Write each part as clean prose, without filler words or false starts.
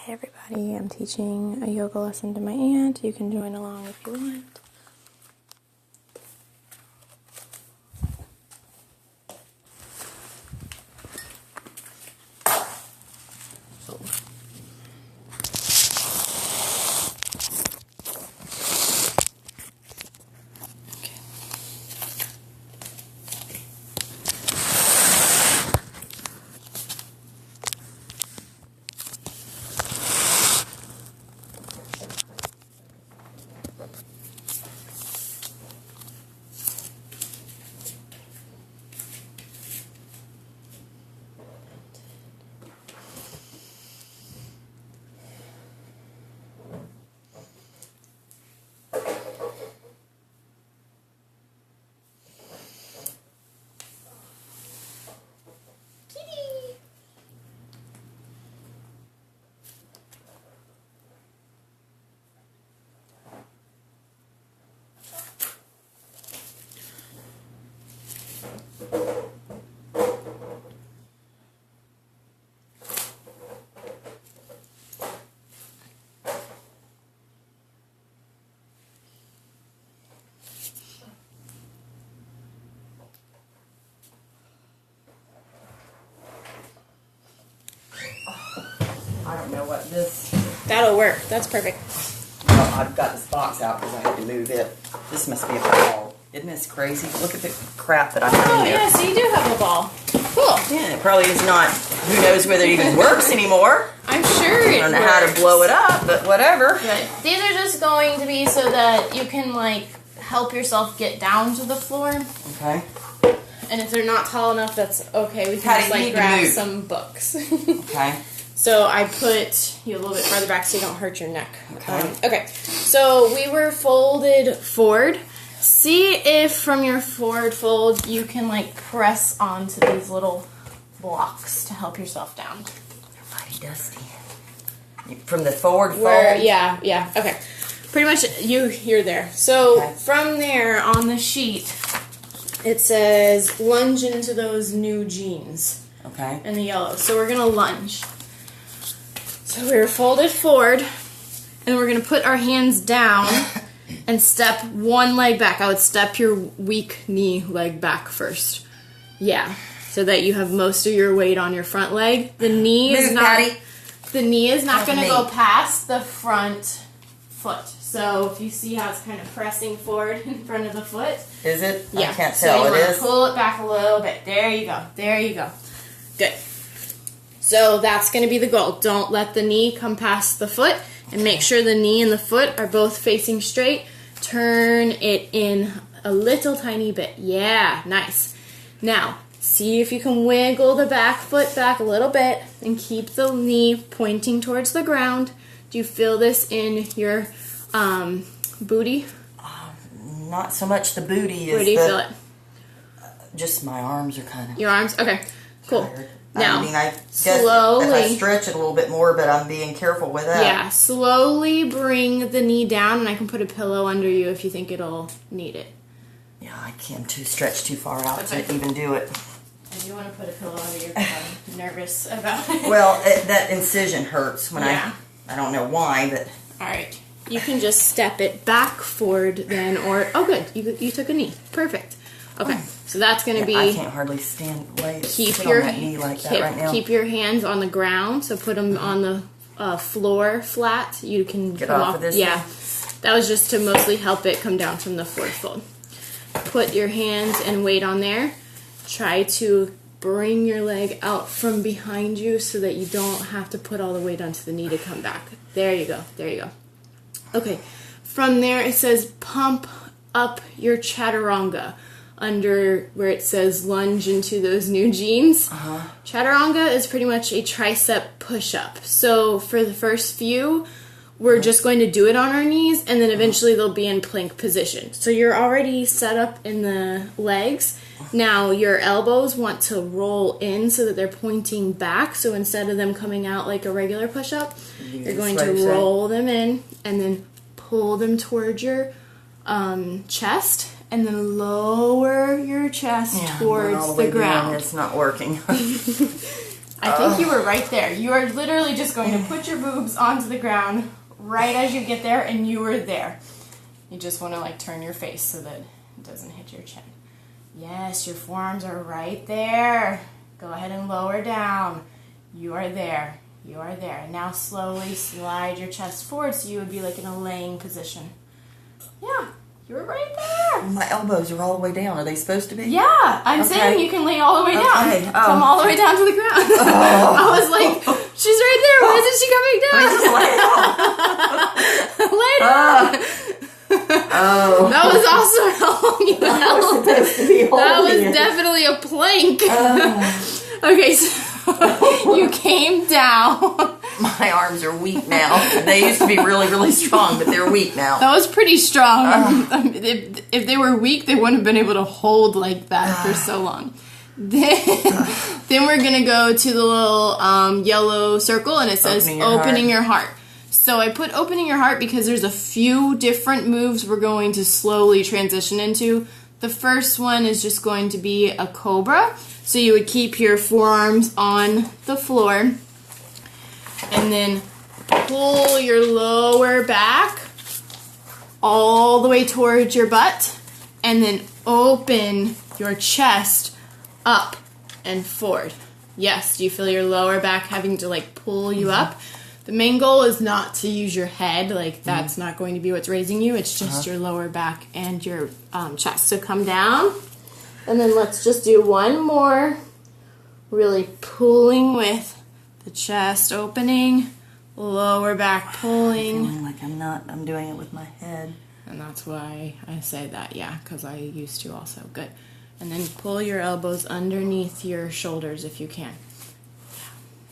Hi everybody, I'm teaching a yoga lesson to my aunt. You can join along if you want. I don't know what this... That'll work. That's perfect. Oh, I've got this box out because I had to move it. This must be a ball. Isn't this crazy? Look at the crap that I'm Oh, in there. yeah, so you do have a ball. Cool. Yeah, it probably is not... Who knows whether it even works anymore. I'm sure it I don't know how to blow it up, but whatever. Good. These are just going to be so that you can, like, help yourself get down to the floor. Okay. And if they're not tall enough, that's okay. We can How just, do you like, need to grab move? some books. Okay. So I put you a little bit farther back so you don't hurt your neck. Okay. Okay, so we were folded forward. See if from your forward fold you can like press onto these little blocks to help yourself down. They're mighty dusty. From the forward fold? Yeah, okay. Pretty much you're there. So Okay. from there on the sheet, it says lunge into those new jeans. Okay. In the yellow. So we're going to lunge. So we're folded forward, and we're going to put our hands down and step one leg back. I would step your weak knee leg back first. Yeah, so that you have most of your weight on your front leg. The knee is not Patty. The knee is not going to Me. go past the front foot. So if you see how it's kind of pressing forward in front of the foot. Is it? Yeah. I can't So tell. you It want is? to pull it back a little bit. There you go. There you go. Good. So that's going to be the goal. Don't let the knee come past the foot, and make sure the knee and the foot are both facing straight. Turn it in a little tiny bit. Yeah, nice. Now, see if you can wiggle the back foot back a little bit and keep the knee pointing towards the ground. Do you feel this in your booty? Not so much the booty. Where do you feel it? Just my arms are kind of... Your arms? Okay, cool. tired. Now, I mean, I guess slowly, if I stretch it a little bit more, but I'm being careful with that. yeah, slowly bring the knee down, and I can put a pillow under you if you think it'll need it. Yeah, I can't stretch too far out Okay. to even do it. I do want to put a pillow under you because I'm nervous about it. Well, that incision hurts when Yeah. I don't know why, but... All right, you can just step it back forward then, or, oh good, you took a knee. Perfect. Okay, so that's going to be... I can't hardly sit on that knee like that right now. Keep your hands on the ground, so put them on the floor flat. You can Get come off of this Yeah, thing? that was just to mostly help it come down from the forward fold. Put your hands and weight on there. Try to bring your leg out from behind you so that you don't have to put all the weight onto the knee to come back. There you go. There you go. Okay, from there it says pump up your chaturanga. Under where it says lunge into those new jeans. Chaturanga is pretty much a tricep push-up. So for the first few, we're just going to do it on our knees, and then eventually they'll be in plank position. So you're already set up in the legs. Now your elbows want to roll in so that they're pointing back. So instead of them coming out like a regular push-up, you're going to roll them in and then pull them towards your chest. And then lower your chest towards the ground. It's not working. I think you were right there. You are literally just going to put your boobs onto the ground right as you get there, and you were there. You just want to like turn your face so that it doesn't hit your chin. Yes, your forearms are right there. Go ahead and lower down. You are there. You are there. Now slowly slide your chest forward so you would be like in a laying position. Yeah, you were right there. My elbows are all the way down. Are they supposed to be? Yeah, I'm saying you can lay all the way down. Okay. Oh. Come all the way down to the ground. Oh. I was like, she's right there. Why isn't she coming down? Lay Lay down. Oh. That was also how long you I was held. supposed to be holding That was it. definitely a plank. Oh. Okay, so you came down. My arms are weak now. They used to be really, really strong, but they're weak now. That was pretty strong. If they were weak, they wouldn't have been able to hold like that for so long. Then we're going to go to the little yellow circle, and it says opening your heart. So I put opening your heart because there's a few different moves we're going to slowly transition into. The first one is just going to be a cobra. So you would keep your forearms on the floor and then pull your lower back all the way towards your butt and then open your chest up and forward. Yes, do you feel your lower back having to like pull you up? The main goal is not to use your head, like that's not going to be what's raising you, it's just your lower back and your chest. So come down, and then let's just do one more, really pulling with the chest opening, lower back pulling. I'm feeling like I'm doing it with my head. And that's why I say that, yeah, because I used to also. Good. And then pull your elbows underneath your shoulders if you can.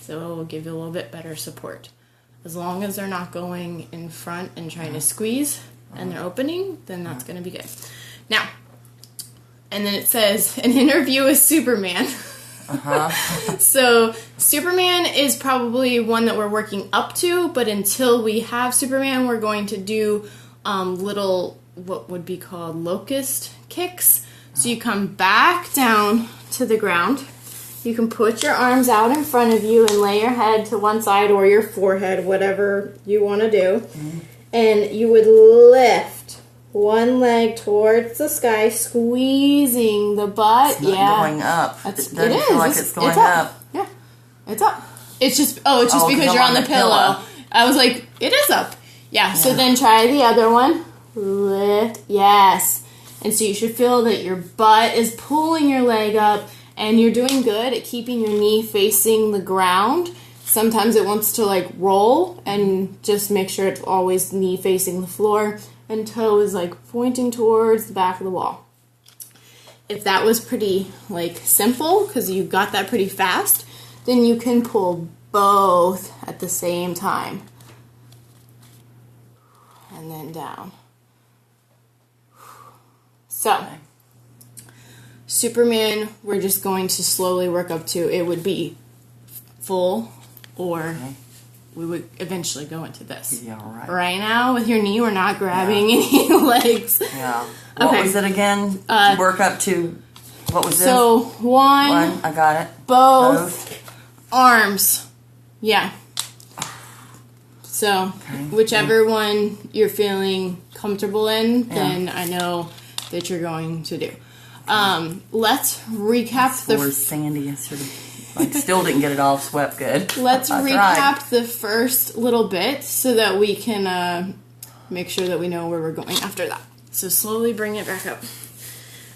So it will give you a little bit better support. As long as they're not going in front and trying to squeeze and they're opening, then that's going to be good. Now, and then it says, an interview with Superman. So Superman is probably one that we're working up to, but until we have Superman, we're going to do little, what would be called locust kicks. So you come back down to the ground. You can put your arms out in front of you and lay your head to one side or your forehead, whatever you want to do. And you would lift one leg towards the sky, squeezing the butt. It's not going up. It doesn't is. feel like it's going up. up. Yeah, it's up. It's just because you're on the pillow. I was like, it is up. Yeah, so then try the other one. Lift. Yes. And so you should feel that your butt is pulling your leg up. And you're doing good at keeping your knee facing the ground. Sometimes it wants to like roll, and just make sure it's always knee facing the floor and toe is like pointing towards the back of the wall. If that was pretty like simple, because you got that pretty fast, then you can pull both at the same time. And then down. So Superman, we're just going to slowly work up to. It would be full, or we would eventually go into this. Yeah, all right. Right now, with your knee, we're not grabbing any legs. Yeah. What was it again? Work up to, what was this? So, one, I got it. both arms. Yeah. So, whichever one you're feeling comfortable in, then I know that you're going to do. Let's recap the floor is sandy yesterday. Like, still didn't get it all swept good. Let's recap the first little bit so that we can make sure that we know where we're going after that. So slowly bring it back up.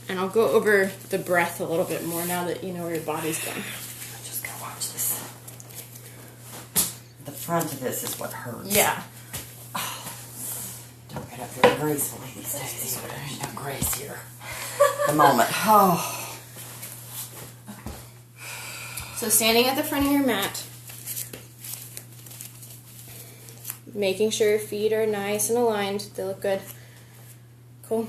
And I'll go over the breath a little bit more now that you know where your body's going. I'm just gonna watch this. The front of this is what hurts. Yeah. Don't get up there gracefully these days. There's no grace here. The moment. Oh. So standing at the front of your mat, making sure your feet are nice and aligned. They look good. Cool.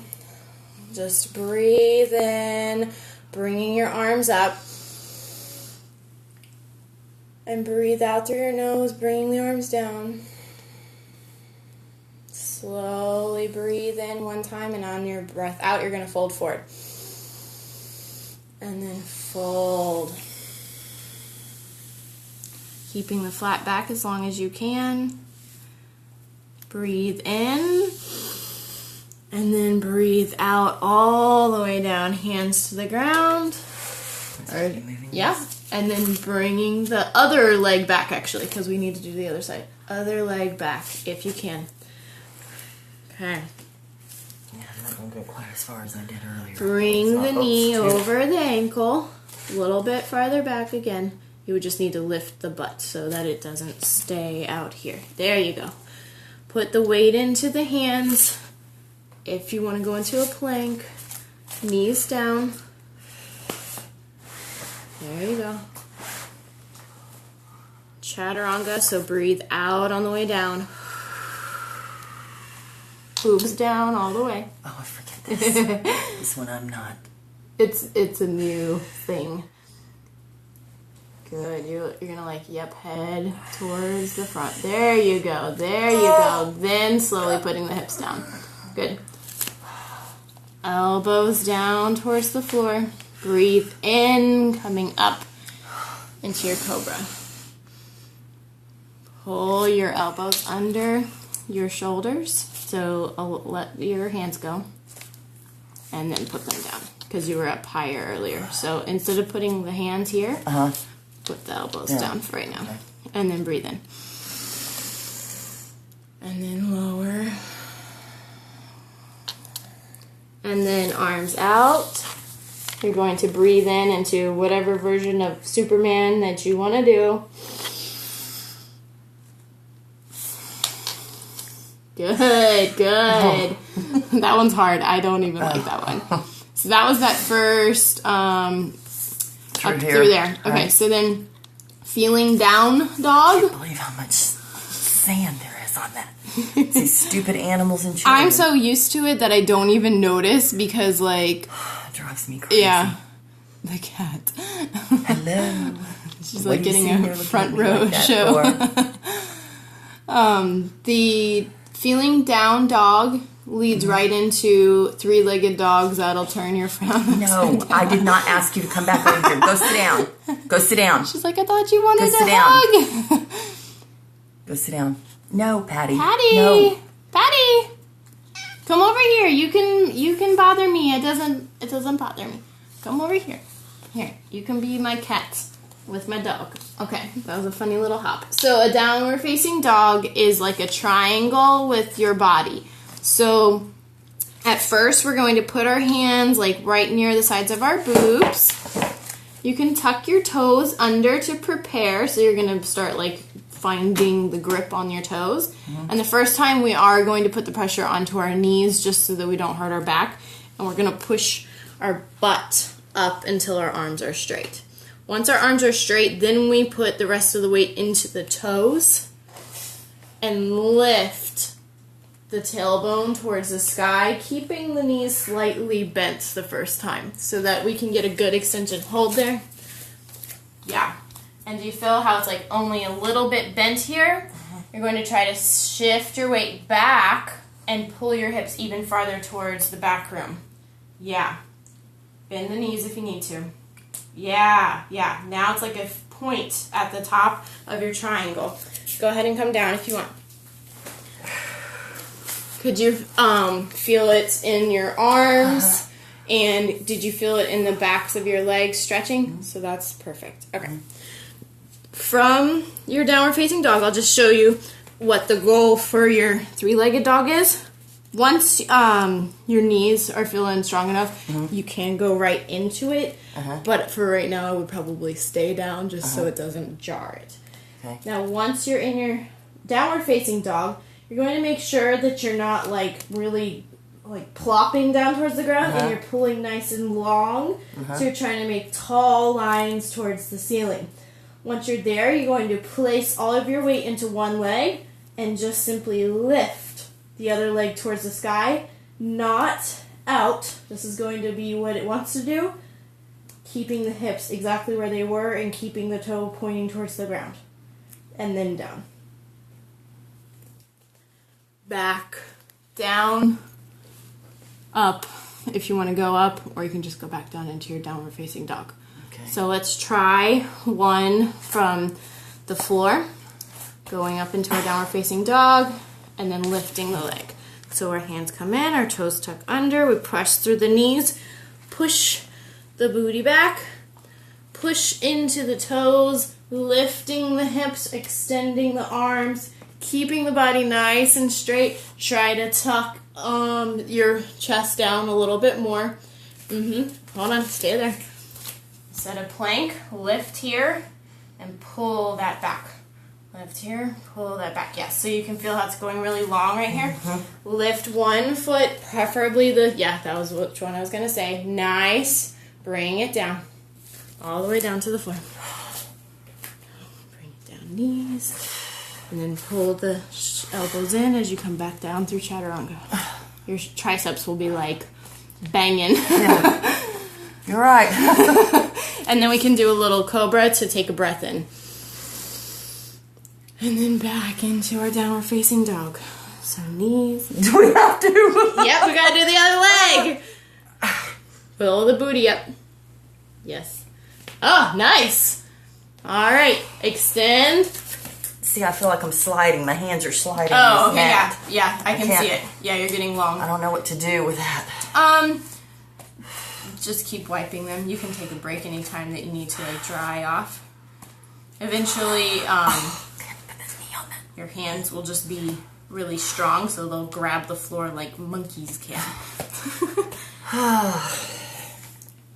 Just breathe in, bringing your arms up. And breathe out through your nose, bringing the arms down. Slowly breathe in one time, and on your breath out, you're going to fold forward. And then fold. Keeping the flat back as long as you can. Breathe in. And then breathe out all the way down. Hands to the ground. Yeah. And then bringing the other leg back, actually, because we need to do the other side. Other leg back, if you can. Okay. Yeah, I'm not going to go quite as far as I did earlier. Bring the knee over the ankle. A little bit farther back again. You would just need to lift the butt so that it doesn't stay out here. There you go. Put the weight into the hands. If you want to go into a plank, knees down. There you go. Chaturanga, so breathe out on the way down. Boobs down all the way. Oh, I forget this. This one I'm not. It's a new thing. Good. You're gonna head towards the front. There you go. There you go. Then slowly putting the hips down. Good. Elbows down towards the floor. Breathe in, coming up into your cobra. Pull your elbows under your shoulders. So let your hands go. And then put them down. Because you were up higher earlier. So instead of putting the hands here, put the elbows down for right now. Okay. And then breathe in. And then lower. And then arms out. You're going to breathe in into whatever version of Superman that you want to do. Good, good. Oh. That one's hard. I don't even like that one. So that was that first up through there. Okay, right. So then feeling down dog. I can't believe how much sand there is on that. These stupid animals and children. I'm so used to it that I don't even notice because it drives me crazy. Yeah. The cat. Hello. She's like getting a front row show. The feeling down dog leads right into three-legged dogs that'll turn your frown. No, I did not ask you to come back over here. Go sit down. Go sit down. She's like, I thought you wanted to hug. Go sit down. No, Patty. Patty. No. Patty. Come over here. You can bother me. It doesn't bother me. Come over here. Here, you can be my cat with my dog. Okay, that was a funny little hop. So a downward facing dog is like a triangle with your body. So at first we're going to put our hands right near the sides of our boobs. You can tuck your toes under to prepare. So you're going to start finding the grip on your toes. Mm-hmm. And the first time we are going to put the pressure onto our knees just so that we don't hurt our back. And we're going to push our butt up until our arms are straight. Once our arms are straight, then we put the rest of the weight into the toes and lift the tailbone towards the sky, keeping the knees slightly bent the first time so that we can get a good extension. Hold there. Yeah. And do you feel how it's only a little bit bent here? You're going to try to shift your weight back and pull your hips even farther towards the back room. Yeah. Bend the knees if you need to. Yeah, yeah. Now it's like a point at the top of your triangle. Go ahead and come down if you want. Could you feel it in your arms? And did you feel it in the backs of your legs stretching? So that's perfect. Okay. From your downward facing dog, I'll just show you what the goal for your three-legged dog is. Once your knees are feeling strong enough, you can go right into it. But for right now, I would probably stay down just so it doesn't jar it. Okay. Now, once you're in your downward facing dog, you're going to make sure that you're not really plopping down towards the ground and you're pulling nice and long. So you're trying to make tall lines towards the ceiling. Once you're there, you're going to place all of your weight into one leg and just simply lift the other leg towards the sky, not out. This is going to be what it wants to do, keeping the hips exactly where they were and keeping the toe pointing towards the ground. And then down. Back, down, up, if you want to go up, or you can just go back down into your downward facing dog. Okay. So let's try one from the floor, going up into our downward facing dog, and then lifting the leg. So our hands come in, our toes tuck under, we press through the knees, push the booty back, push into the toes, lifting the hips, extending the arms, keeping the body nice and straight. Try to tuck your chest down a little bit more. Hold on, stay there. Set a plank, lift here, and pull that back. Lift here, pull that back. Yes, so you can feel how it's going really long right here. Lift one foot, preferably that was which one I was going to say. Nice. Bring it down. All the way down to the floor. Bring it down, knees. And then pull the elbows in as you come back down through chaturanga. Your triceps will be like banging. Yeah. You're right. And then we can do a little cobra to take a breath in. And then back into our downward facing dog. So knees. Do we have to? Yep, we gotta do the other leg. Pull the booty up. Yes. Oh, nice. All right, extend. See, I feel like I'm sliding. My hands are sliding. Oh, okay, yeah, I can see it. Yeah, you're getting long. I don't know what to do with that. Just keep wiping them. You can take a break anytime that you need to like dry off. Eventually, your hands will just be really strong, so they'll grab the floor like monkeys can.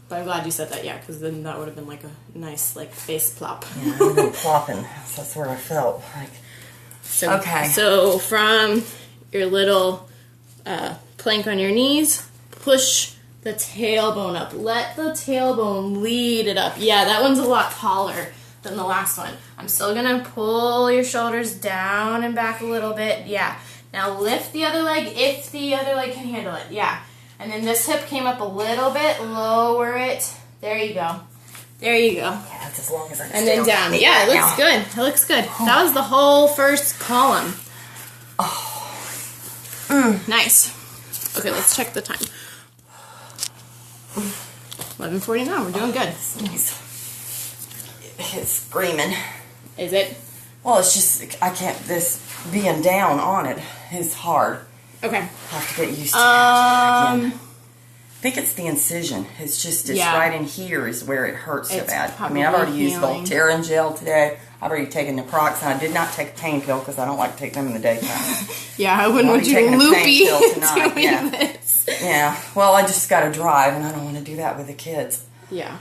But I'm glad you said that, because then that would have been like a nice like face plop. Yeah, I would have been plopping. That's where I felt like. Okay. So from your little plank on your knees, push the tailbone up. Let the tailbone lead it up. Yeah, that one's a lot taller than the last one. I'm still gonna pull your shoulders down and back a little bit. Yeah. Now lift the other leg if the other leg can handle it. Yeah. And then this hip came up a little bit. Lower it. There you go. There you go. Yeah, that's as long as I can. And then down. Yeah, it looks good. It looks good. That was the whole first column. Nice. Okay, let's check the time. 11:49. We're doing good. It's screaming. Is it? Well, it's just, I can't, this being down on it is hard. Okay. I have to get used to that again. I think it's the incision. It's just, right in here is where it hurts so bad. I mean, I've already used Voltaren gel today. I've already taken naproxen. I did not take a pain pill because I don't like to take them in the daytime. Yeah, I wouldn't want you loopy doing this. Yeah. Well, I just got to drive, and I don't want to do that with the kids. Yeah.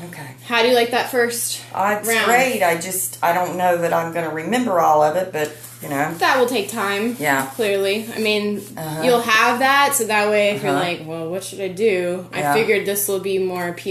Okay. How do you like that first round? It's great. I don't know that I'm going to remember all of it, but, you know. That will take time. Yeah. Clearly. I mean, you'll have that, so that way if you're like, well, what should I do? I figured this will be more appealing.